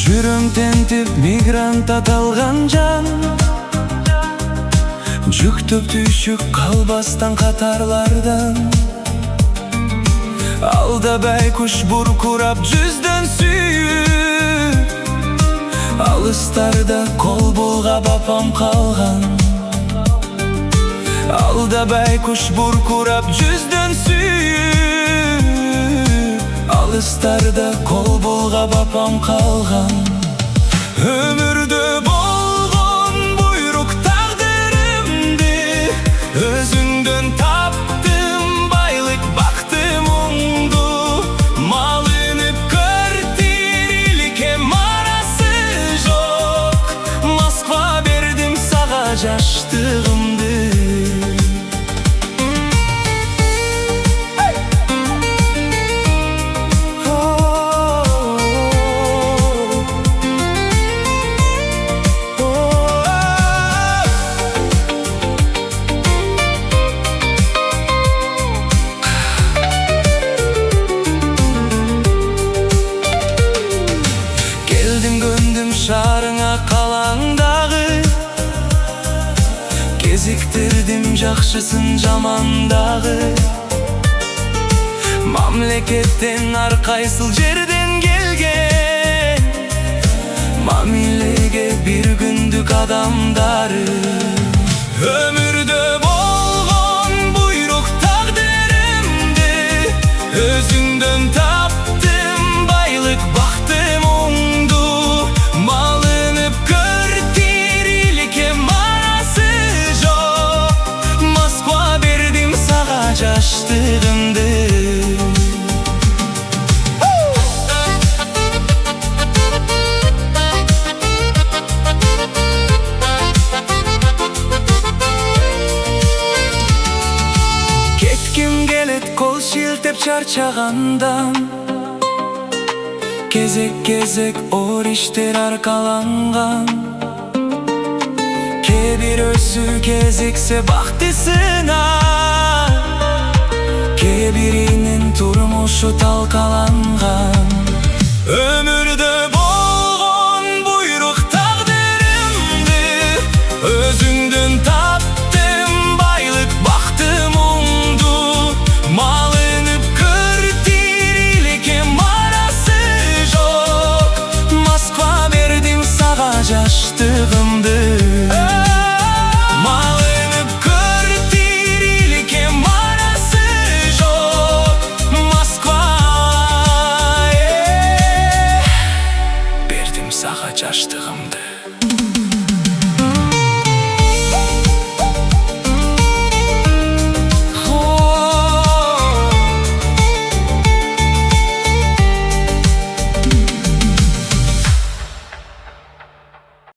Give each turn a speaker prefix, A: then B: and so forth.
A: Жүрөм тентип мигрант аталган жан, жүктөп түйшүк калбастан катарлардан. Алда байкуш буркурап жүздөн сүйүп, алыстарда кол булгап апам калган. Алда байкуш буркурап жүздөн сүйүп, алыстарда кол булгап апам калган. Өмүрдө болгон буйрук тагдырымды өзүңдөн таптым, байлык бактым оңду. Малынып квартириликке манасы жок, Москва бердим сага жаштыгымды. Шарыңа калаңдагы, кезиктирдим жакшысын жамандагы. Мамлекеттен ар кайсыл жерден келген, мамилеге бир күндүк адамдары. Өмүрдө болгон буйрук тагдырымды өзүңдөн таптым, байлык бактым оңду. Малынып квартириликке манасы жок, Москва бердим сага жаштыгымды. Кетким келет кол шилтеп чарчагандан, кезек-кезек оор иштер аркаланган. Кээ бирөөсү кезиксе бактысына, кээ биринин турмушу талкаланган. Өмүрдө болгон буйрук тагдырымды өзүңдөн таптым, байлык бактым оңду. Малынып квартириликке манасы жок, Москва бердим сага жаштыгым.